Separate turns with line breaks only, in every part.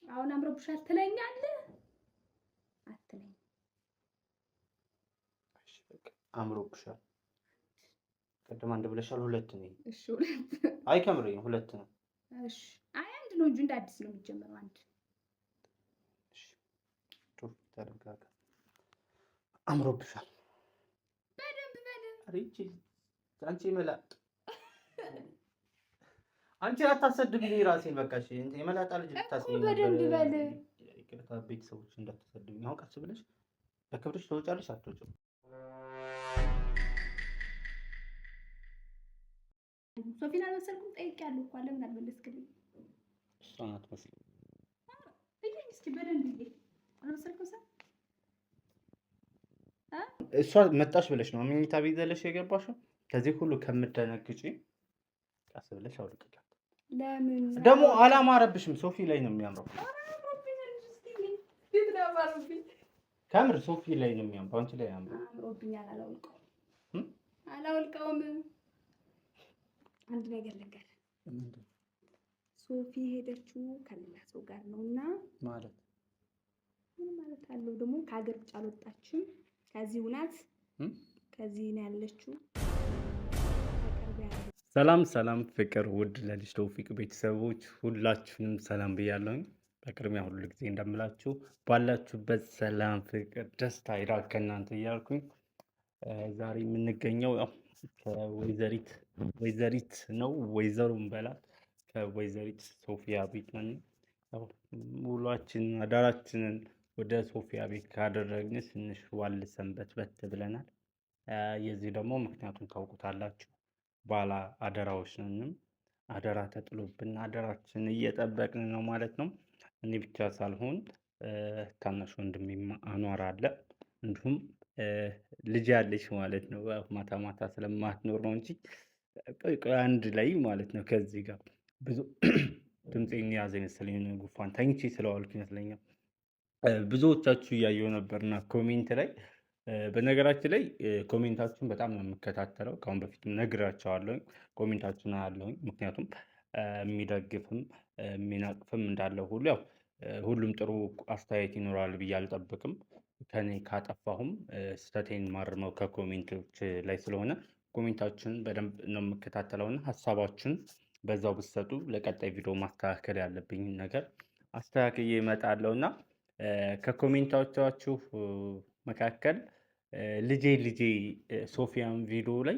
አሁን አምሮብሻል ትለኛለህ አትለኝ?
እሺ በቃ አምሮብሻል። ቅድም አንድ ብለሻል፣ ሁለት ነው።
እሺ ሁለት።
አይ ከምሬን ሁለት ነው።
እሺ አይ አንድ ነው እንጂ እንደ አዲስ ነው የሚጀምረው አንድ።
እሺ ጥሩ ተረጋጋ። አምሮብሻል
በደንብ በል።
አሪቺ አንቺ መላጥ አንቺ አታሰድብኝ ራሴን። በቃ እሺ የመላጣ ልጅ ልታስብኝ ነበር።
በደንብ በል።
ይቅርታ ቤተሰቦች እንዳትሰድብኝ። አሁን ቀስ ብለሽ በክብርሽ ትወጫለሽ አትወጪም?
ሶፊን አልመሰልኩም? ጠይቄያለሁ እኮ ለምን አልመለስክልኝ?
እሷን አትመስልም።
እየኝ እስኪ በደንብ እየኝ። አልመሰልኩም?
እሷ መጣሽ ብለሽ ነው መኝታ ቤት ዘለሽ የገባሽው? ከዚህ ሁሉ ከምትደነግጪ ቀስ ብለሽ አውልቅላት።
ለምን
ደግሞ አላማረብሽም? ሶፊ ላይ ነው የሚያምረው። ከምር ሶፊ ላይ ነው የሚያምረው፣ አንቺ ላይ ያምረው።
አምሮብኛል። አላውልቀውም። አንድ ነገር ልንገርህ፣ ሶፊ ሄደችው ከሌላ ሰው ጋር ነውና
ማለት
ምን ማለት አለው ደግሞ? ከሀገር ውጭ አልወጣችም። ከዚህ ናት፣ ከዚህ ነው ያለችው።
ሰላም ሰላም፣ ፍቅር ውድ ለልጅ ተውፊቅ ቤተሰቦች ሁላችሁንም ሰላም ብያለሁኝ። በቅድሚያ ሁሉ ጊዜ እንደምላችሁ ባላችሁበት ሰላም፣ ፍቅር፣ ደስታ ይራቅ ከእናንተ እያልኩኝ ዛሬ የምንገኘው ከወይዘሪት ነው ወይዘሮም በላት ከወይዘሪት ሶፊያ ቤት ነን። ውሏችን አዳራችንን ወደ ሶፊያ ቤት ካደረግን ትንሽ ዋል ሰንበት ብለናል። የዚህ ደግሞ ምክንያቱም ታውቁታላችሁ፣ ባለ አደራዎች ነንም። አደራ ተጥሎብን አደራችን እየጠበቅን ነው ማለት ነው። እኔ ብቻ ሳልሆን ታናሽ ወንድሜ አኗር አለ፣ እንዲሁም ልጅ ያለች ማለት ነው። ማታ ማታ ስለማትኖር ነው እንጂ ቆይ አንድ ላይ ማለት ነው። ከዚህ ጋር ብዙ ድምፄን ያዘ ይመስለኝ፣ ጉፋን ተኝቼ ስለዋልኩ ይመስለኛል። ብዙዎቻችሁ እያየሁ ነበርና ኮሜንት ላይ፣ በነገራችን ላይ ኮሜንታችሁን በጣም ነው የምከታተለው። ከአሁን በፊትም ነግራቸዋለሁኝ፣ ኮሜንታችሁን አያለሁኝ። ምክንያቱም የሚደግፍም የሚናቅፍም እንዳለው ሁሉ ያው ሁሉም ጥሩ አስተያየት ይኖራል ብዬ አልጠብቅም። ከኔ ካጠፋሁም ስህተቴን ማርመው ከኮሜንቶች ላይ ስለሆነ ኮሜንታችሁን በደንብ ነው የምከታተለውና ሀሳባችሁን በዛው ብትሰጡ ለቀጣይ ቪዲዮ ማስተካከል ያለብኝ ነገር አስተካክዬ እመጣለሁና ከኮሜንታዎቻችሁ መካከል ልጄ ሶፊያን ቪዲዮ ላይ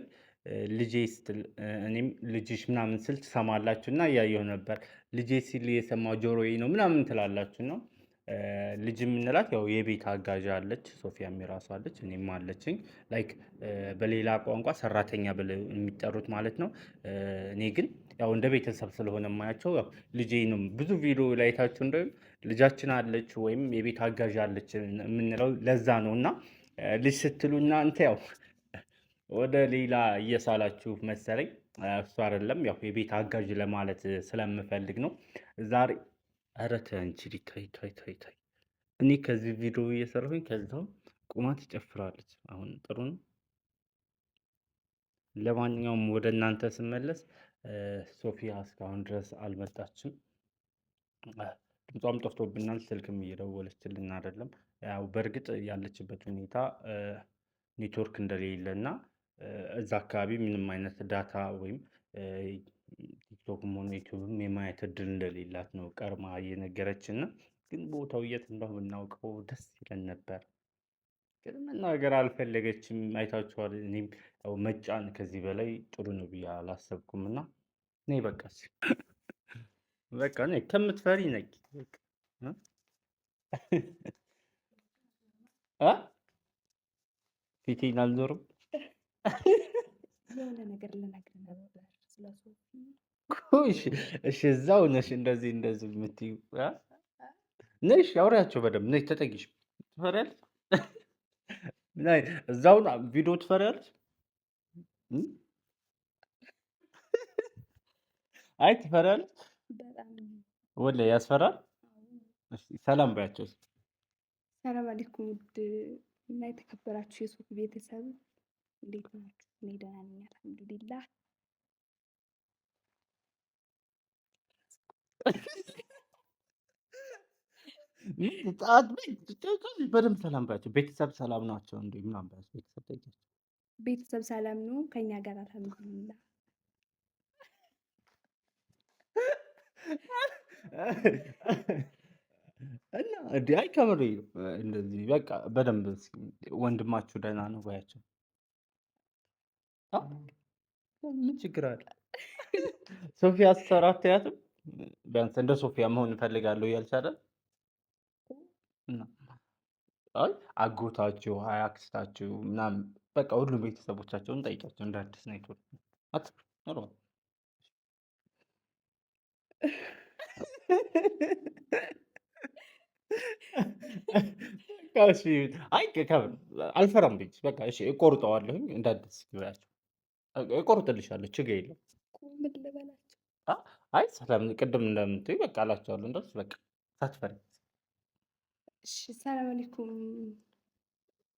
ልጄ ስትል እኔም ልጅሽ ምናምን ስል ትሰማላችሁ እና እያየሁ ነበር። ልጄ ሲል የሰማው ጆሮዬ ነው ምናምን ትላላችሁ ነው። ልጅ የምንላት ያው የቤት አጋዥ አለች፣ ሶፊያም የራሷ አለች፣ እኔም አለችኝ። ላይክ በሌላ ቋንቋ ሰራተኛ ብለው የሚጠሩት ማለት ነው። እኔ ግን ያው እንደ ቤተሰብ ስለሆነ የማያቸው ያው ልጄ ነው። ብዙ ቪዲዮ ላይ ታችሁ እንደ ልጃችን አለች ወይም የቤት አጋዥ አለች የምንለው ለዛ ነው። እና ልጅ ስትሉ እናንተ ያው ወደ ሌላ እየሳላችሁ መሰለኝ። እሱ አይደለም፣ ያው የቤት አጋዥ ለማለት ስለምፈልግ ነው ዛሬ። ኧረ ተይ አንቺ ታይ። እኔ ከዚህ ቪዲዮ እየሰራሁኝ ከዛው ቁማ ትጨፍራለች። አሁን ጥሩ ነው። ለማንኛውም ወደ እናንተ ስመለስ ሶፊያ እስካሁን ድረስ አልመጣችም። ድምጿም ጠፍቶብናል። ስልክም እየደወለችልን አይደለም። ያው በእርግጥ ያለችበት ሁኔታ ኔትወርክ እንደሌለ እና እዛ አካባቢ ምንም አይነት ዳታ ወይም ቲክቶክም ሆነ ዩቲዩብም የማየት እድል እንደሌላት ነው ቀርማ እየነገረችን። ግን ቦታው የት እንደሆነ ብናውቀው ደስ ይለን ነበር። ግን መናገር አልፈለገችም። አይታችኋል። እኔም ያው መጫን ከዚህ በላይ ጥሩ ነው ብዬ አላሰብኩም እና ነይ በቃ ነይ፣ ከምትፈሪ ነይ። ፊቴን አልዞርም።
የሆነ ነገር ልነግርህ ነበር ስለ ሶፊ።
እሺ እዛው ነሽ እንደዚህ የምትይው ነሽ። አውሪያቸው በደምብ ነሽ። ተጠጊሽ ትፈሪያለሽ? ነይ እዛው ቪዲዮ ትፈሪያለሽ? አይ ትፈሪያለሽ? ወላሂ ያስፈራል። ሰላም ባያቸው።
ሰላም አለይኩም ውድ እና የተከበራችሁ የሶፊ ቤተሰብ እንዴት ናችሁ? እኔ ደህና ነኝ አልሐምዱሊላህ።
በደንብ ሰላም ባያቸው። ቤተሰብ ሰላም ናቸው እንዴ ምናምን ባያቸው። ቤተሰብ ጠይቂያቸው።
ቤተሰብ ሰላም ነው ከኛ ጋር አልሐምዱሊላህ።
እና እንዲህ አይ ከምሬ ነው። እንደዚህ በቃ በደንብ ወንድማችሁ ደህና ነው ባያቸው። ምን ችግር አለ? ሶፊያ ስትሰራ አታያትም? ቢያንስ እንደ ሶፊያ መሆን እፈልጋለሁ እያልሽ አይደል? አይ አጎታችሁ፣ አይ አክስታችሁ ምናምን በቃ ሁሉም ቤተሰቦቻቸውን ጠይቂያቸው። እንደ አዲስ ነው ይቶል ኖርማል። እሺ አይ አልፈራም ቤት በቃ እሺ እቆርጠዋለሁኝ። እንደ አዲስ ግባያቸው እቆርጥልሻለሁ። ችግር የለም።
ምን ልበላቸው?
አይ ሰላም ቅድም እንደምትይ በቃ አላቸዋለሁ። እንደሱ በቃ ሳትፈሪ።
እሺ ሰላም አለይኩም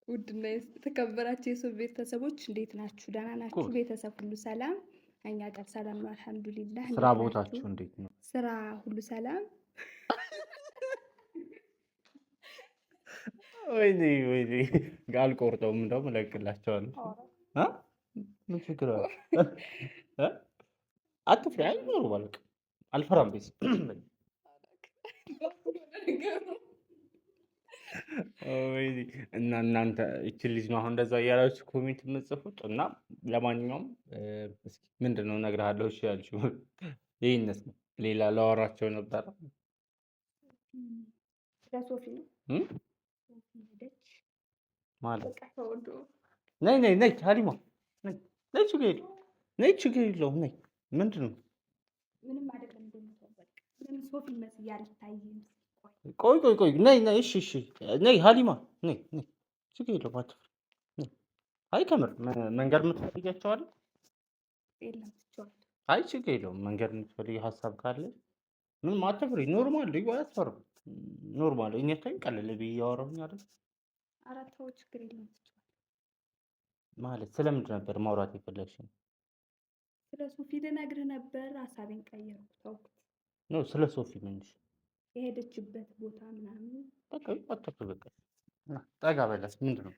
ውድና የተከበራችሁ የሶፍ ቤተሰቦች እንዴት ናችሁ? ደህና ናችሁ? ቤተሰብ ሁሉ ሰላም? እኛ ጋር ሰላም ነው አልሐምዱሊላህ።
ስራ ቦታችሁ እንዴት ነው?
ስራ ሁሉ ሰላም?
ወይኔ ወይኔ አልቆርጠውም፣ እንደውም እለቅላቸዋለሁ። ምን ችግር አለ? አትፍሪ። አይ ኖርማል በቃ አልፈራም። ቤት እና እናንተ ይችን ልጅ ነው አሁን እንደዛ እያላችሁ ኮሜንት የምትጽፉት። እና ለማንኛውም እስኪ ምንድን ነው እነግርሃለሁ። እሺ ያልሽው ይህነት ነው። ሌላ ላወራቸው ነበረ
ለሶፊ ነው
ማለት ነይ ነይ ነይ ሀሊማ ነይ ችግር የለውም። ነይ ችግር የለውም። ነይ ምንድን ነው?
ምንም አይደለም። ምንም ሶፊ መስያ አልታይም።
ቆይ ቆይ ቆይ ነይ ነይ። እሺ እሺ ነይ ሀሊማ ነይ ነይ ችግር የለውም። አትፍሪ። አይ ከምር መንገድ የምትፈልጊያቸው አለ? አይ ችግር የለውም። መንገድ የምትፈልጊ ሀሳብ ካለ ምንም አትፍሪ። ኖርማል ልዩ አያስፈርም። ኖርማል እኛ ታይም ቀለል ብዬ እያወራሁኝ አይደል?
ኧረ ተው ችግር የለውም።
ማለት ስለምንድን ነበር ማውራት የፈለግሽኝ?
ስለ ሶፊ ልነግርህ ነበር። ሀሳቤን ቀየርኩ፣ ተውኩት።
ነው ስለ ሶፊ ምንሽ?
የሄደችበት ቦታ ምናምን
በቃ አትፍሪ። በቃ ጠጋ በላት። ምንድን ነው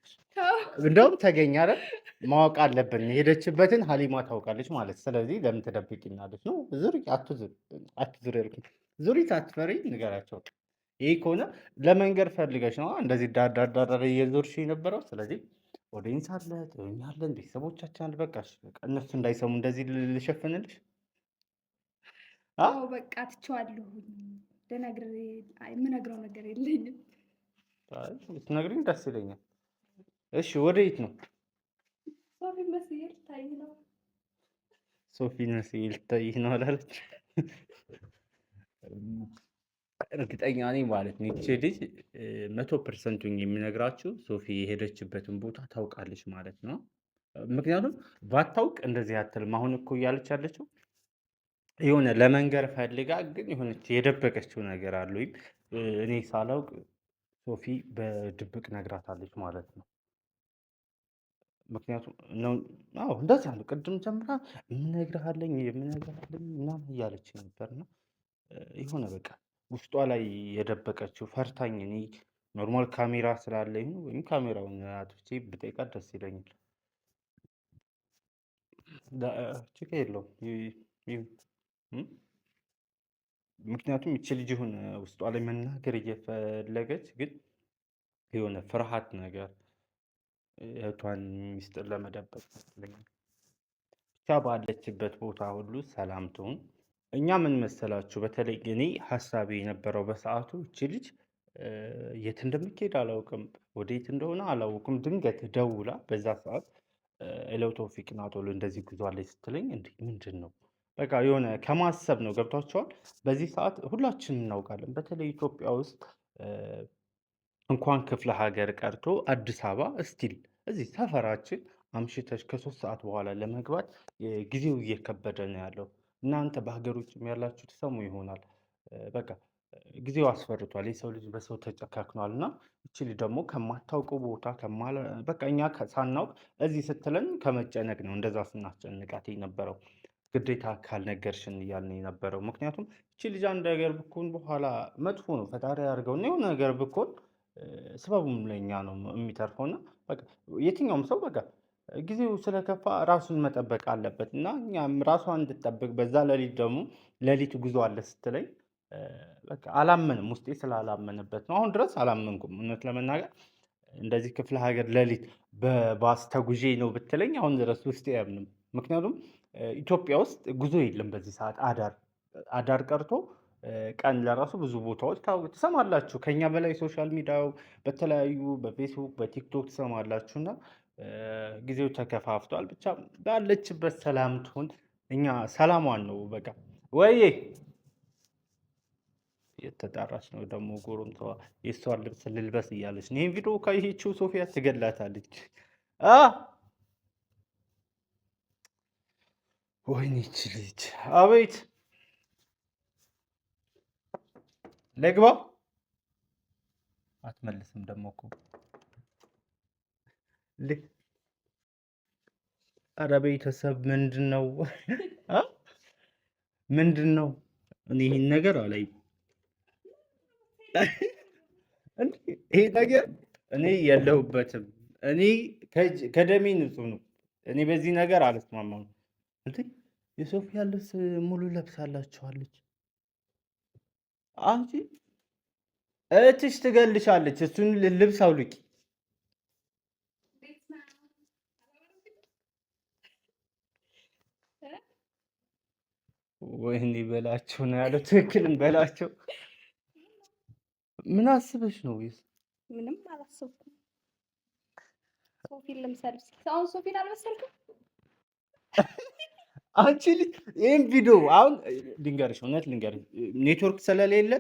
እንደውም ተገኘ አይደል? ማወቅ አለብን። የሄደችበትን ሀሊማ ታውቃለች ማለት። ስለዚህ ለምን ትደብቂኛለች? ነው ዙሪ። አትዙሪ ያልኩኝ ዙሪ። ሳትፈሪ ንገራቸው። ይሄ ከሆነ ለመንገድ ፈልገሽ ነው እንደዚህ ዳዳዳዳር እየዞርሽ የነበረው። ስለዚህ ኦዲየንስ አለ፣ ትሆኛለን፣ ቤተሰቦቻችን አለ። በቃ እነሱ እንዳይሰሙ እንደዚህ ልሸፍንልሽ።
አዎ በቃ ትቼዋለሁ። የምነግረው ነገር የለኝም።
ስትነግሪኝ ደስ ይለኛል። እሺ ወዴት ነው?
ሶፊ መስዬ ልታይ ነው።
ሶፊ መስዬ ልታይ ነው አላለች? እርግጠኛ ነኝ ማለት ነው። ይቺ ልጅ 100% የሚነግራችሁ ሶፊ የሄደችበትን ቦታ ታውቃለች ማለት ነው። ምክንያቱም ባታውቅ እንደዚህ አትልም። አሁን እኮ እያለች ያለችው የሆነ ለመንገር ፈልጋ ግን የሆነች የደበቀችው ነገር አለ። ወይም እኔ ሳላውቅ ሶፊ በድብቅ ነግራታለች ማለት ነው። ምክንያቱም አዎ እንደዛ ነው። ቅድም ጀምራ የምነግርሃለኝ ምናምን እያለች ነበርና የሆነ በቃ ውስጧ ላይ የደበቀችው ፈርታኝ። እኔ ኖርማል ካሜራ ስላለኝ ወይም ካሜራውን አጥፍቼ ብጠይቃት ደስ ይለኛል። ችግር የለውም። ምክንያቱም ይቺ ልጅ ይሁን ውስጧ ላይ መናገር እየፈለገች ግን የሆነ ፍርሃት ነገር እህቷን ሚስጥር ለመደበቅ ይመስለኛል። ብቻ ባለችበት ቦታ ሁሉ ሰላም ትሁን። እኛ ምን መሰላችሁ፣ በተለይ እኔ ሀሳቤ የነበረው በሰዓቱ እቺ ልጅ የት እንደምትሄድ አላውቅም፣ ወዴት እንደሆነ አላውቅም። ድንገት ደውላ በዛ ሰዓት ኤሌውቶፊክ ናቶሎ እንደዚህ ጉዞ ላይ ስትለኝ እንዴ ምንድን ነው በቃ የሆነ ከማሰብ ነው። ገብቷቸዋል። በዚህ ሰዓት ሁላችንም እናውቃለን። በተለይ ኢትዮጵያ ውስጥ እንኳን ክፍለ ሀገር ቀርቶ አዲስ አበባ እስቲል እዚህ ሰፈራችን አምሽተሽ ከ3 ሰዓት በኋላ ለመግባት ጊዜው እየከበደ ነው ያለው። እናንተ በሀገር ውጭም ያላችሁ ትሰሙ ይሆናል። በቃ ጊዜው አስፈርቷል። የሰው ልጅ በሰው ተጨካክኗል። እና እቺ ልጅ ደግሞ ከማታውቀው ቦታ በቃ እኛ ሳናውቅ እዚህ ስትለን ከመጨነቅ ነው እንደዛ ስናስጨንቃት የነበረው። ግዴታ ካልነገርሽን እያልን የነበረው። ምክንያቱም እቺ ልጅ አንድ ነገር ብኮን በኋላ መጥፎ ነው፣ ፈጣሪ ያድርገው እና የሆነ ነገር ብኮን ስበቡም ለእኛ ነው የሚተርፈው እና በቃ የትኛውም ሰው በቃ ጊዜው ስለከፋ ራሱን መጠበቅ አለበት እና እኛም ራሷን እንድጠብቅ በዛ ሌሊት ደግሞ ሌሊት ጉዞ አለ ስትለኝ በቃ አላመንም፣ ውስጤ ስላላመነበት ነው። አሁን ድረስ አላመንኩም እውነት ለመናገር እንደዚህ ክፍለ ሀገር ሌሊት በባስ ተጉዤ ነው ብትለኝ አሁን ድረስ ውስጤ አያምንም። ምክንያቱም ኢትዮጵያ ውስጥ ጉዞ የለም በዚህ ሰዓት አዳር ቀርቶ ቀን ለራሱ ብዙ ቦታዎች ትሰማላችሁ። ከኛ በላይ ሶሻል ሚዲያው በተለያዩ በፌስቡክ በቲክቶክ ትሰማላችሁ እና ጊዜው ተከፋፍቷል። ብቻ ባለችበት ሰላም ትሁን። እኛ ሰላሟን ነው በቃ። ወይ የተጣራች ነው ደግሞ ጎረምሳዋ የእሷን ልብስ ልልበስ እያለች ነው። ይህን ቪዲዮ ካየችው ሶፊያ ትገላታለች። ወይኔ ይህች ልጅ አቤት! ልግባ አትመልስም ደግሞ እኮ። ኧረ ቤተሰብ ምንድን ነው ምንድን ነው? እኔ ይህን ነገር አላይም። ይሄ ነገር እኔ የለሁበትም። እኔ ከደሜ ንጹህ ነው። እኔ በዚህ ነገር አልስማማም። የሶፊያ ልብስ ሙሉ ለብሳላችኋለች። አንቺ እህትሽ ትገልሻለች። እሱን ልብስ አውልቂ። ወይኔ በላቸው ነው ያለው። ትክክልን በላቸው። ምን አስበሽ ነው?
ምንም አላሰብኩም። ሶፊን ልምሰል። አሁን ሶፊን አልመሰልኩም።
አንቺ ይህን ቪዲዮ አሁን ልንገርሽ፣ እውነት ልንገርሽ፣ ኔትወርክ ስለሌለ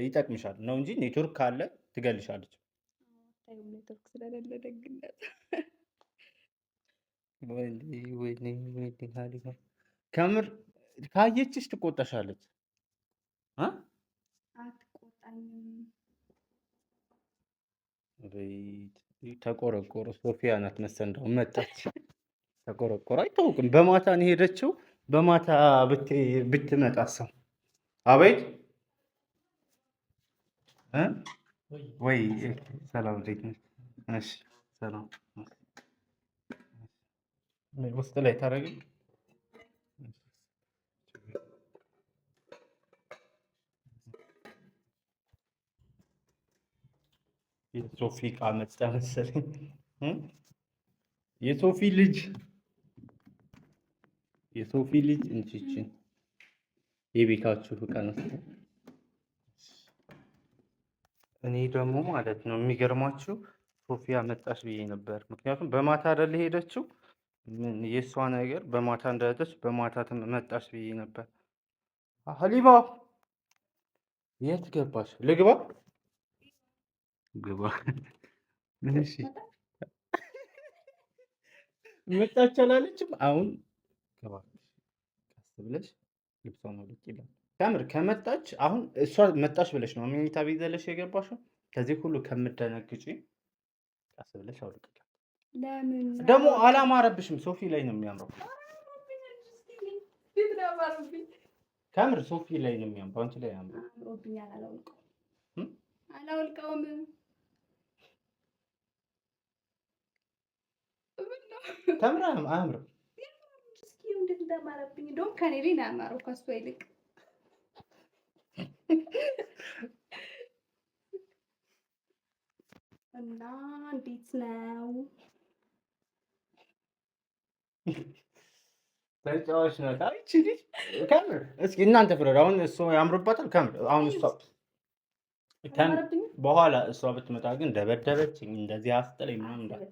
ይጠቅምሻል ነው እንጂ ኔትወርክ ካለ ትገልሻለች።
ኔትወርክ ስለሌለ ደግነት።
ከምር ካየችሽ ትቆጣሻለች።
አትቆጣኝም።
ተቆረቆረ። ሶፊያ ናት መሰል እንደውም መጣች። ተቆረቆረ። አይታወቅም። በማታ ነው የሄደችው። በማታ ብትመጣ ሰው አቤት ወይ ሰላም እንዴት ነሽ? እሺ ሰላም ውስጥ ላይ ታረጊ። የሶፊ ዕቃ መጣ መሰለኝ። የሶፊ ልጅ እንቺችን የቤታችሁ ዕቃ ነው። እኔ ደግሞ ማለት ነው የሚገርማችሁ ሶፊያ መጣች ብዬ ነበር። ምክንያቱም በማታ አይደል ሄደችው። ምን የእሷ ነገር በማታ እንደሄደች በማታ መጣች ብዬ ነበር። ሀሊባ የት ገባሽ? ልግባ ግባ። እሺ መጣች አላለችም። አሁን ገባ ቀስ ብለሽ ልብሷን አውልቂ ይላል። ከምር ከመጣች አሁን እሷ መጣች ብለሽ ነው መኝታ ቤት ዘለሽ የገባሽው። ከዚህ ሁሉ ከምትደነግጪ ቀስ ብለሽ አውልቂ።
ለምን
ደግሞ አላማረብሽም? ሶፊ ላይ ነው የሚያምረው። ከምር ሶፊ ላይ ነው የሚያምረው። አንቺ ላይ ያምረው።
አላውልቀውም።
ከምር አያምርም።
እስኪ እንዴት እንዳማረብኝ እንደውም ከኔ ላይ ነው ያማረው ከሷ ይልቅ። እና እንዴት ነው?
ተጫዋች ነው ታይቺ ልጅ ከምር። እስኪ እናንተ ፍረዱ። አሁን እሱ ያምርባታል ከምር። አሁን እሷ በኋላ እሷ ብትመጣ ግን ደበደበችኝ እንደዚህ አስጠለኝ ምናምን እንዳለ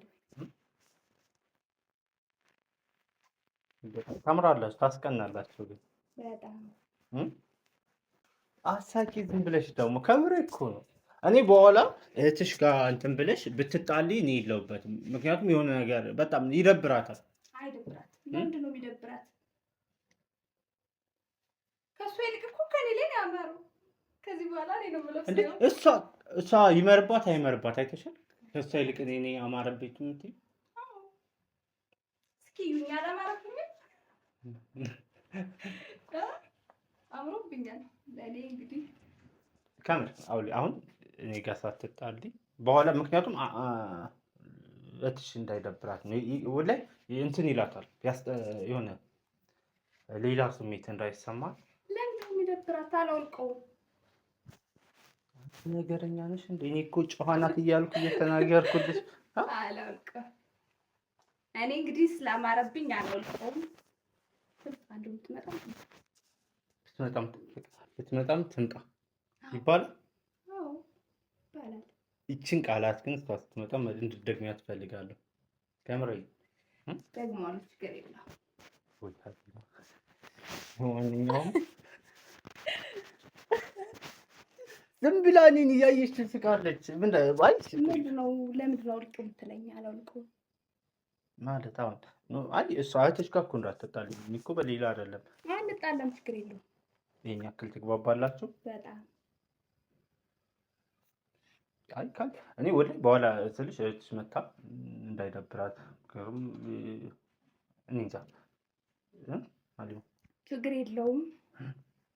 ታምራላችሁ፣ ታስቀናላችሁ። ግን
በጣም
አሳቂ ዝም ብለሽ ደግሞ ከምር እኮ ነው። እኔ በኋላ እህትሽ ጋር እንትን ብለሽ ብትጣሊ እኔ የለሁበትም። ምክንያቱም የሆነ ነገር በጣም ይደብራታል።
አይደብራት? ምንድን ነው የሚደብራት? ከእሷ ይልቅ እኮ ከኔ ላይ ነው ያማረው። ከዚህ በኋላ እኔ ነው የምለው።
እሷ ይመርባት አይመርባት አይተሻል። ከእሷ ይልቅ እኔ አማረብኝ የምትይው
እስኪ ያላማረብኝ አምሮብኛል። ለእኔ እንግዲህ
ከምር አሁን እኔ ጋር ሳትጣልኝ በኋላ ምክንያቱም እህትሽ እንዳይደብራት ነው ወላሂ እንትን ይላታል የሆነ ሌላ ስሜት እንዳይሰማት።
ለምን ነው የሚደብራት? አላውልቀውም።
ነገረኛ ነሽ እንዴ? እኔ እኮ ጨዋ ናት እያልኩ እየተናገርኩልሽ።
አላውቅም። እኔ እንግዲህ ስላማረብኝ አላውልቀውም።
ብትመጣም ትምጣ ይባላል።
አዎ ይባላል።
ይችን ቃላት ግን እሷ ስትመጣ እንድትደግሚያት ትፈልጋለሁ። ከምሬ
ደግሞዋለሁ። ችግር የለውም።
ማንኛውም ዝም ብላ እኔን እያየች ትስቃለች። ምንድን ነው
አውልቅ የምትለኝ? አላውልቀውም
ማለት አሁን አይ እሷ እህትሽ ጋር እኮ እንዳትጣልኝ። እኔ እኮ በሌላ አይደለም።
አንጣላም፣ ችግር የለውም።
ይሄን ያክል ትግባባላችሁ?
በጣም
አይ ካል እኔ ወደ በኋላ ስልሽ እህትሽ መታ እንዳይደብራት ከሩም እኔ እንጃ
ችግር የለውም።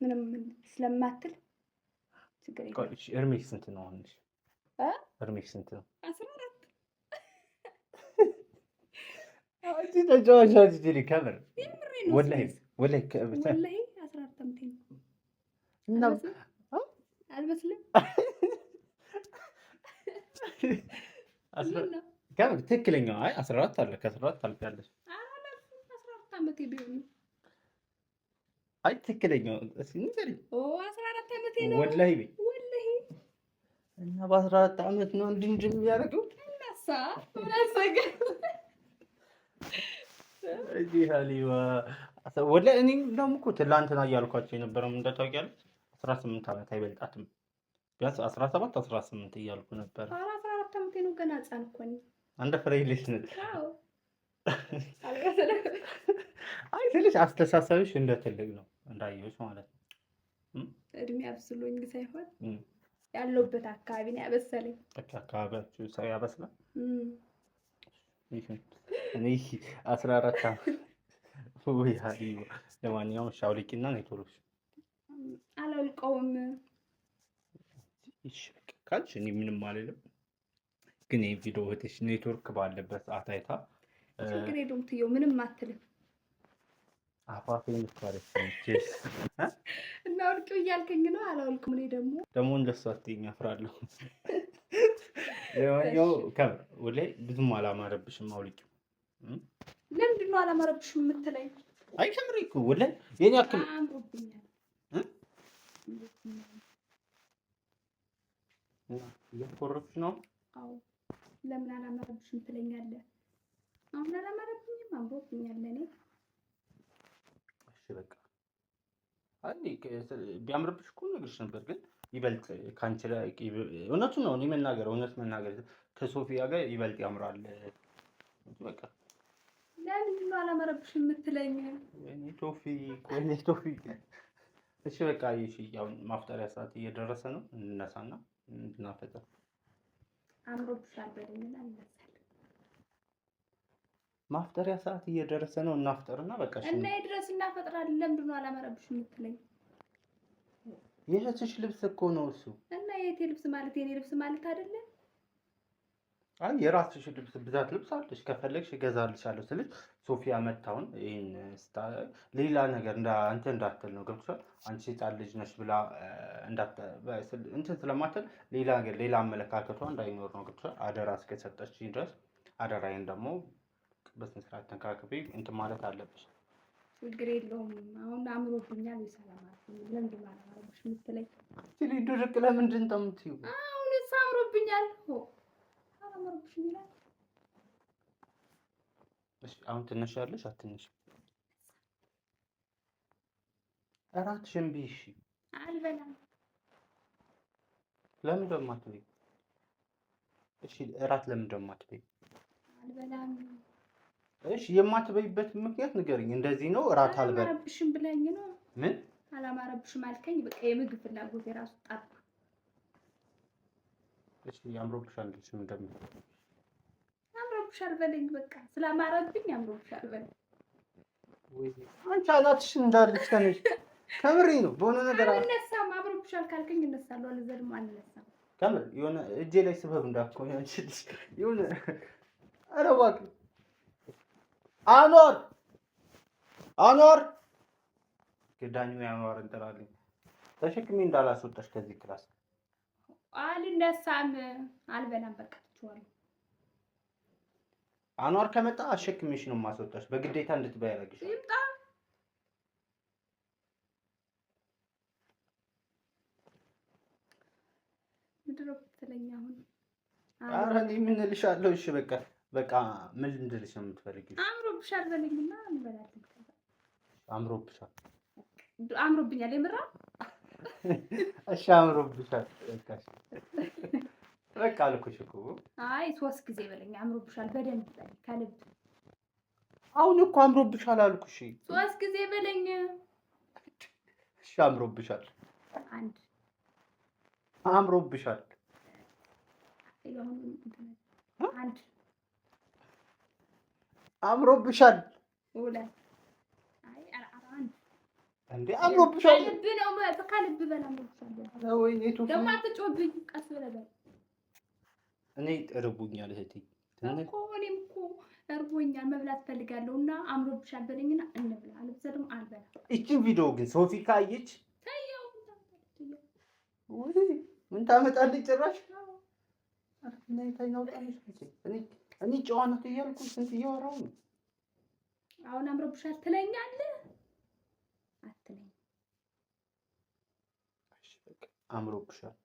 ምንም ስለማትል ችግር የለውም።
እርሜሽ ስንት ነው አሁን? እርሜሽ ስንት ነው?
14
አንቺ ተጫዋች አትችሪ። ከምር ወላሂ 14
ዓመቴ ነው እና አልመስልም።
ከምር ትክክለኛው አይ 14 አለ። ከ14 ታልፊያለሽ።
14 ዓመቴ ቢሆን
አይ ትክክለኛው እስኪ ንገሪኝ።
14 ዓመቴ ነው
ወላሂ እና በ14 ዓመት ነው እንድንጅ የሚያደርገው
እናሳ ወላሰገ
እጂ ሀሊማ ወላሂ እኔ ደግሞ እኮ ትላንትና እያልኳቸው የነበረው ምን ታውቂያለሽ? 18 ዓመት አይበልጣትም። ቢያንስ 17 18 እያልኩ ነበር።
14 ዓመቴ ነው። ገና ህፃን እኮ ነኝ።
አንደ ፍሬ ልጅ ነሽ።
አዎ
አይ ትንሽ አስተሳሰብሽ እንደ ትልቅ ነው እንዳየሁሽ ማለት ነው።
እድሜ አብስሎኝ ሳይሆን ያለውበት አካባቢ ነው ያበሰለኝ።
አካባቢያችሁ ሰው ያበስላል። እኔ 14 ዓመት ወይ ሀዲዋ። ለማንኛውም ሻውሊቂና ኔትወርክሽ
አላውልቀውም።
እሺ በቃ ካልሽ እኔ ምንም አልልም። ግን ይሄ ቪዲዮ እህትሽ ኔትወርክ ባለበት ሰዓት አይታ
ችግር የለውም ትየው ምንም አትልም።
አፋፌን ታረፍኩኝ
እና አውልቂው እያልከኝ ነው? አላውልቅም። እኔ ደግሞ
እንደሱ አትይኝ፣ አፍራለሁ። ያው ከምር ወላሂ ብዙም አላማረብሽም። አውልቂው።
ለምንድን ነው አላማረብሽም የምትለኝ?
አይ ከምር እኮ ወላሂ የኔ ያክል
አምሮብኛል።
እያኮረፍሽ ነው?
አዎ። ለምን አላማረብሽም ትለኛለህ? አሁን አላማረብኝም፣ አምሮብኛል ለኔ።
እሺ በቃ አንዴ ቢያምርብሽ እኮ ነግርሽ ነበር። ግን ይበልጥ ካንቺ ላይ እውነቱን ነው እውነት መናገር ከሶፊያ ጋር ይበልጥ ያምራል። በቃ
ለምንድን ነው አላማረብሽም የምትለኝ?
ወይኔ ቶፊቅ እሺ በቃ እሺ። ያው ማፍጠሪያ ሰዓት እየደረሰ ነው። እንነሳና እንድናፈጠር።
አምሮብሻል በደንብ እንነሳለን።
ማፍጠሪያ ሰዓት እየደረሰ ነው። እናፍጠርና በቃ እሺ።
እና ይድረስ እናፈጥራለን። ለምንድን ነው አላማረብሽም የምትለኝ?
የእህትሽ ልብስ እኮ ነው እሱ።
እና የእህቴ ልብስ ማለት የኔ ልብስ ማለት አይደለም?
አይ የራስሽ ልብስ ብዛት ልብስ አለሽ። ከፈለግሽ እገዛልሻለሁ ስልሽ ሶፊያ መታውን ይሄን ሌላ ነገር አንተ እንዳትል ነው። ገብቶሻል? አንቺ ህፃን ልጅ ነሽ ብላ እንትን ስለማትል ሌላ ነገር ሌላ አመለካከቷ እንዳይኖር ነው። ገብቶሻል? አደራ እስከሰጠችኝ ድረስ አደራዬን ደግሞ በስነ ስርዓት ተንከባክቤ እንትን ማለት አለብሽ።
ችግር የለውም። አሁን አምሮብኛል። ሰላም አለኝ። ለምንድን ነው አላማረብሽም የምትለኝ?
ስለዚህ ድርቅ ለምንድን ነው የምትይው?
አሁንስ አምሮብኛል። አላማረብሽም ይላል።
እሺ አሁን ትነሻለሽ አትነሽ? እራትሽን ብይ። እሺ
አልበላም።
ለምን ደግሞ አትበይ? እሺ እራት ለምን ደግሞ አትበይ?
አልበላም።
እሺ የማትበይበት ምክንያት ንገሪኝ። እንደዚህ ነው እራት አልበላም
አላማረብሽም ብለኝ ነው።
ምን
አላማረብሽም አልከኝ። በቃ የምግብ ፍላጎት የራሱ ጠፋ።
እሺ አምሮብሻል። እሺ እንደምን
አምሮብሻል በለኝ። በቃ ስላማረብኝ አምሮብሻል በለኝ።
አንቺ አናትሽን እንዳለች ተነሽ። ከምሬ ነው። በሆነ ነገር
አልነሳም። አምሮብሻል ካልከኝ እነሳለሁ፣ አለዚያ ደግሞ አልነሳም።
ከምር የሆነ እጄ ላይ ስበብ እንዳትሆን ያንቺልሽ የሆነ ኧረ እባክህ አኗር ግዳኙ ያኗር እንጠራለኝ ተሸክሜ እንዳላስወጣሽ ከዚህ ክላስ
አልነሳም። አልበላም። በቃ ትችዋለሁ።
አኗር ከመጣ አሸክሜሽ ነው የማስወጣሽ። በግዴታ እንድትበይ ያደርግሻል። ይምጣ።
ምንድን ነው የምትለኝ አሁን?
ኧረ እኔ ምን እልሻለሁ? እሺ በቃ ምን እንድልሽ ነው የምትፈልጊው?
አምሮብሻል በለኝና እንበላለን።
አምሮብሻል?
አምሮብኛል የምራ።
እሺ አምሮብሻል። በቃ አልኩሽ እኮ።
አይ 3 ጊዜ በለኝ። አምሮብሻል በደንብ በለኝ ከልብ።
አሁን እኮ አምሮብሻል አልኩሽ።
3 ጊዜ በለኝ።
እሺ አምሮብሻል።
አንድ
አምሮብሻል።
አንድ
አምሮብሻል።
ሁለት አይ አንድ
እንዴ አምሮብሻል።
ከልብ ነው ከልብ በላ አምሮብሻል።
ወይኔ ቱ
ደግሞ አትጮህብኝ። ቀስ ብለህ በል።
እኔ እርቦኛል እህቴ
እኮ እኔም እኮ እርቦኛል፣ መብላት ፈልጋለሁ እና አምሮብሻል በለኝና እንብላ። አለበለዚያ ደግሞ አልበላም።
እቺን ቪዲዮ ግን ሶፊ ካየች ምን ታመጣልኝ? ጭራሽ እኔ ጨዋነት እያልኩ ስንት እያወራሁ ነው።
አሁን አምሮብሻል ትለኛለህ አትለኝ?
አምሮብሻል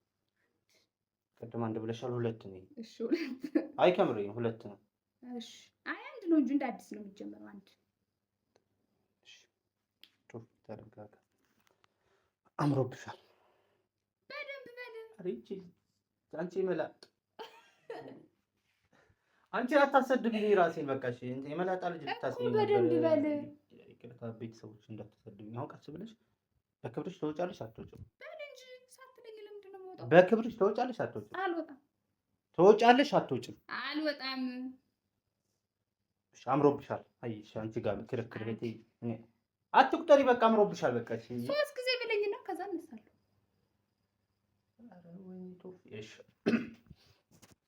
ቅድም አንድ ብለሻል። ሁለት ነው።
እሺ ሁለት።
አይ ከምሬ ሁለት ነው።
እሺ አይ አንድ ነው እንጂ እንደ አዲስ ነው የሚጀምረው። አንድ
እሺ ቶፍ ተረጋጋ። አምሮብሻል
በደንብ በደንብ።
አሪቺ አንቺ መላጥ አንቺ አታሰድብኝ ራሴን። በቃ እሺ የመላጣ ልጅ ልታስብኝ ነበር።
በደንብ በል።
ይቅርታ ቤተሰቦች እንዳትሰድብኝ። አሁን ቀስ ብለሽ በክብርሽ ተወጫለሽ አትወጭም? በክብርሽ ተወጫለሽ አትወጭም?
አልወጣም።
ተወጫለሽ አትወጭም?
አልወጣም።
እሺ አምሮብሻል። አይ እሺ አንቺ ጋር ክርክር እህቴ እኔ አትቁጠሪ። በቃ አምሮብሻል። በቃ እሺ
3 ጊዜ በለኝና ከዛ እነሳለሁ።
ኧረ ወይኔ ቶፊ። እሺ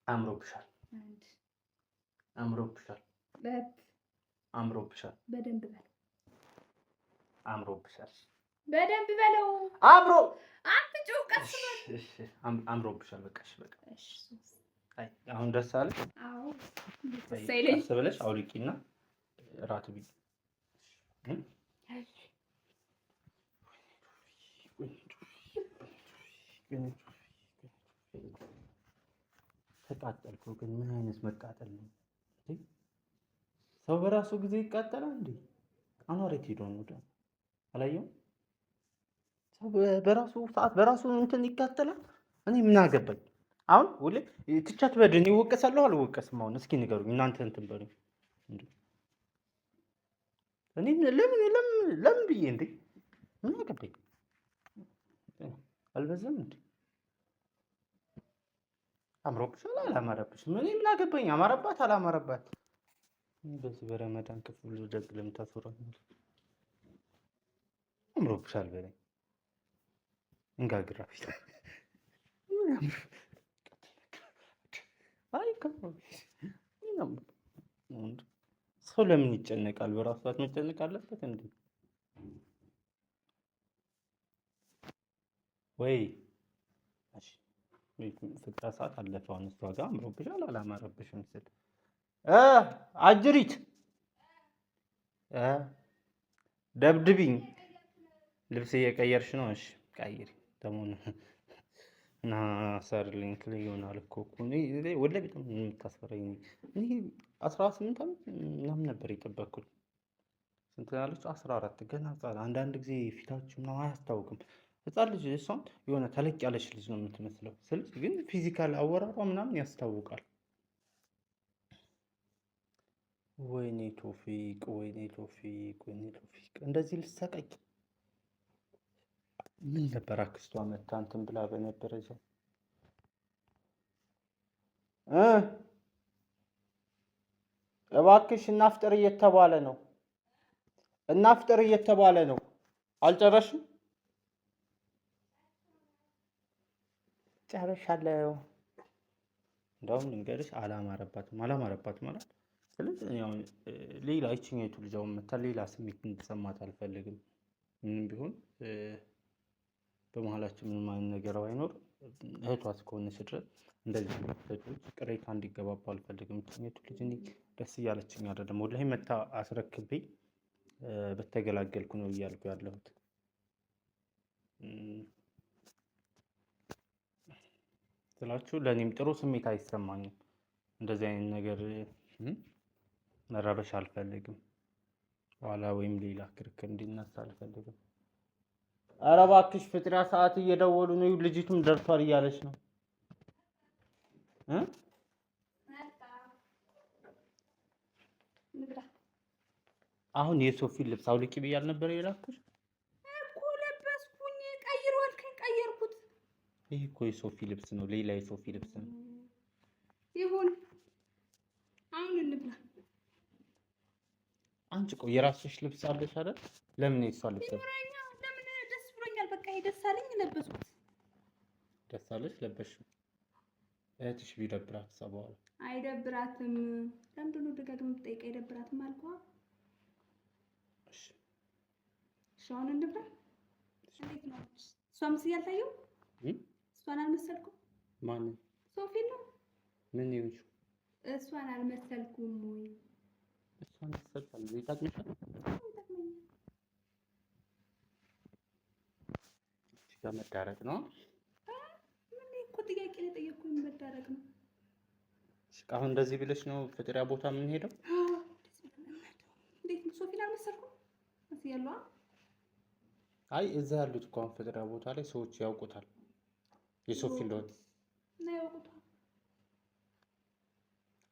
አምሮብሻል።
አንድ
አምሮብሻል።
ሁለት
አምሮብሻል።
በደንብ በለው።
አምሮብሻል።
በደንብ በለው።
አምሮ
አትጩህ። ቀስ በል።
እሺ አምሮብሻል። በቃ እሺ በቃ
እሺ።
አይ አሁን ደስ አለ?
አዎ ደስ አይለኝ።
ቀስ ብለሽ አውልቂና እራት ቢ ተቃጠልኩ። ግን ምን አይነት መቃጠል ነው? ሰው በራሱ ጊዜ ይቃጠላል እንዴ? አኗሬት ሄዶ ነው ደ አላየው። ሰው በራሱ ሰዓት በራሱ እንትን ይቃጠላል። እኔ ምን አገባኝ? አሁን ሁሌ ትቻት በድን ይወቀሳለሁ አልወቀስም? አሁን እስኪ ንገሩኝ እናንተ እንትን በሉኝ እንዴ። እኔ ለምን ብዬ እንዴ? ምን አገባኝ? አልበዛም እንዴ? አምሮብሻል አላማረብሽም? እኔ ምን አገባኝ? አማረባት አላማረባት? በዚህ በረመዳን ክፍል ደግ ለምታስወራኝ አምሮብሻል በለኝ። እንጋግራ ፊት አይ ሰው ለምን ይጨነቃል? በራሱ ሰዓት መጨነቅ አለበት እንዴ? ወይ እሺ ፍቅራ ሰዓት አለፈ። አሁን እሷ ጋር አምሮብሻል አላማረብሽም ስል አጅሪት ደብድቢኝ። ልብስ እየቀየርሽ ነው? እሺ ቀይሪ። ደሞን እና ሰርልኝ ክለይ ይሆናል እኮ ወላሂ በጣም የምታስፈራኝ። እኔ 18 ዓመት ምናምን ነበር የጠበቅኩት። ስንት ያለች 14 ገና ህጻን። አንዳንድ ጊዜ ፊታችሁ ምናምን አያስታውቅም። ህጻን ልጅ እሷን የሆነ ተለቅ ያለች ልጅ ነው የምትመስለው። ስለዚህ ግን ፊዚካል አወራሯ ምናምን ያስታውቃል። ወይኔ ቶፊቅ፣ ወይኔ ቶፊቅ፣ ወይኔ ቶፊቅ። እንደዚህ ልትሰቃይ ምን ነበር አክስቷ መታ እንትን ብላ በነበረ እዛው እባክሽ እናፍጥር እየተባለ ነው። እና ፍጥር እየተባለ ነው። አልጨረሽም? ጨርሻለሁ። እንደውም ልንገርሽ አላማረባትም ማለት ስለዚህ ያው ሌላ ይችኛይቱ ልጅ አሁን መታ ሌላ ስሜት እንድትሰማት አልፈልግም። ምንም ቢሆን በመሀላችን ምንም አይነት ነገር ባይኖር እህቷ እስከሆነች ድረስ እንደዚህ እህቶች ቅሬታ እንዲገባባ አልፈልግም። ይችኛይቱ ልጅ እኔ ደስ እያለችኝ አይደለም። ወላሂ መታ አስረክቤ በተገላገልኩ ነው እያልኩ ያለሁት። ስላችሁ ለእኔም ጥሩ ስሜት አይሰማኝም። እንደዚህ አይነት ነገር መረበሽ አልፈልግም። ኋላ ወይም ሌላ ክርክር እንዲነሳ አልፈልግም። ኧረ እባክሽ ፍጥሪያ ሰዓት እየደወሉ ነው። ልጅቱም ደርሷል እያለች ነው። አሁን የሶፊን ልብስ አውልቂ ብያል ነበር የላኩሽ
እኮ ለበስኩኝ። ቀይሯል ቀየርኩት።
ይሄ እኮ የሶፊ ልብስ ነው። ሌላ የሶፊ ልብስ ነው።
ይሁን አሁን እንብላ።
አንቺ ቆይ የራስሽ ልብስ አለሽ አይደል? ለምን የሷ ልብስ
ይኖረኛ? ለምን ደስ ብሎኛል። በቃ ደስ አለኝ ለበስኩት።
ደስ አለሽ ለበስሽው። እህትሽ ቢደብራት ሰባው
አይደብራትም። ለምንድን ነው ደጋግመህ የምትጠይቀኝ? አይደብራትም አልኩህ። እሺ አሁን እንብላ። እንዴት ነው? እሷም ሲያልታየው እሷን አልመሰልኩም።
ማን?
ሶፊ ነው።
ምን ይሁን?
እሷን አልመሰልኩም ወይ?
እሷን መሰልሻል። ይጠቅምሻል። እሺ ጋር መዳረቅ ነው።
ምን እኮ ጥያቄ ነው የጠየኩኝ። መዳረቅ ነው።
እሺ አሁን እንደዚህ ብለሽ ነው ፍጥሪያ ቦታ የምንሄደው?
እንዴት ነው? ሶፊን አልመሰልኩም እዚህ ያለው?
አይ እዛ ያሉት እኮ አሁን ፍጥሪያ ቦታ ላይ ሰዎች ያውቁታል የሶፊ እንደሆነ
እና ያውቁታል።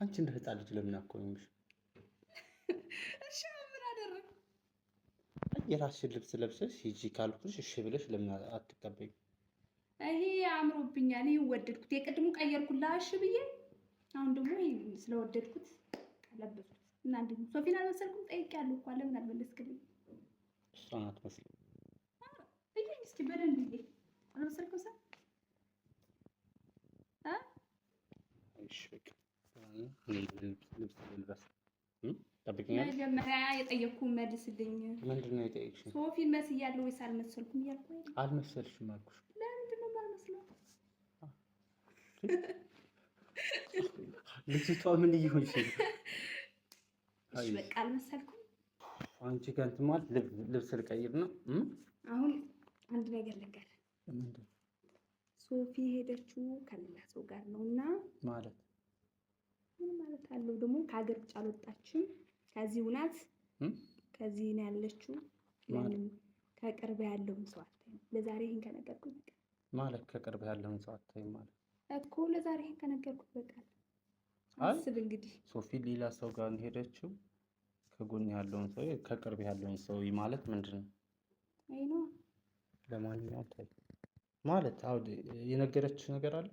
አንቺ እንደ ህፃን ልጅ ለምን አትቆይምሽ?
እሺ ምን አደረግ?
የራስሽን ልብስ ለብሰሽ ሂጂ ካልኩሽ እሺ ብለሽ ለምን አትቀበይም?
ይሄ አምሮብኛል። ይሄ ወደድኩት። የቅድሙ ቀየርኩላ እሺ ብዬ አሁን ደግሞ ይሄ ስለወደድኩት ለበስኩት። እና እንዴት ነው? ሶፊን አልመሰልኩም? ጠይቄያለሁ እኮ ለምን አልመለስክልኝ?
እሷን አትመስልም።
እስኪ በደንብ ይሄ አልመሰልኩም ሰ
እሺ በቃ ልብስ ልበስ። ጠብቂኛለሽ።
መጀመሪያ የጠየኩህን መልስልኝ።
ምንድን ነው የጠየቅሽኝ?
ሶፊን መስያለሁ ወይስ አልመሰልኩም እያልኩ አይደል?
አልመሰልሽም አልኩሽ።
ለምንድን ነው የማልመስለው?
ልጅቷ ምን እየሆንሽ ነው?
እሺ በቃ አልመሰልኩም።
አንቺ ጋር እንትን ማለት ልብስ ልቀይር ነው።
አሁን አንድ ነገር ልንገርህ።
ምንድን ነው?
ሶፊ ሄደችው ከሌላ ሰው ጋር ነውና
ማለት
ምን ማለት አለው ደግሞ? ከሀገር ውጭ አልወጣችም። ከዚህ ናት። ከዚህ ነው ያለችው። ለምን ከቅርብ ያለውን ሰው አታይም? ለዛሬ ይሄን ከነገርኩት በቃ
ማለት ከቅርብ ያለውን ሰው አታይም ማለት
እኮ ለዛሬ ይሄን ከነገርኩት በቃ አስብ እንግዲህ።
ሶፊ ሌላ ሰው ጋር ነው ሄደችው። ከጎን ያለውን ሰው ከቅርብ ያለውን ሰው ማለት ምንድን ነው?
አይ ነው
ለማንኛውም ታይ ማለት አሁን የነገረችሽ ነገር አለ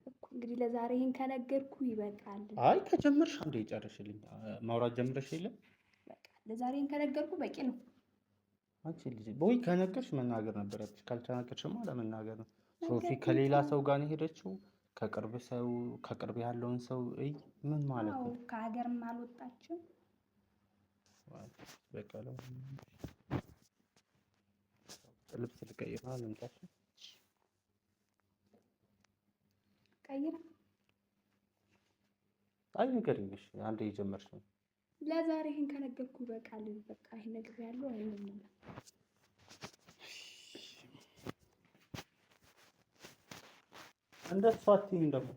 እኮ እንግዲህ ለዛሬ ይሄን ከነገርኩ ይበቃል።
አይ ከጀመርሽ አንዴ ጨርሽልኝ። ማውራት ጀምረሽ የለ
በቃ ለዛሬ ይሄን ከነገርኩ በቂ ነው።
አንቺ ልጅ ወይ ከነገርሽ መናገር ነበረብሽ። ካልተናገርሽማ ለመናገር ነው። ሶፊ ከሌላ ሰው ጋር ነው ሄደችው። ከቅርብ ያለውን ሰው ምን ማለት ነው?
ከሀገርም አልወጣችም።
በቃ ልብስ ልቀይር ነው ልምጣሽ።
ቀይር።
አይ ንገሪኝ። እሺ አንዴ የጀመርሽ ነው።
ለዛሬ ይሄን ከነገርኩ በቃል በቃ ይሄ ነገር ያለው አይደለም።
እንደሷ አትይም ደግሞ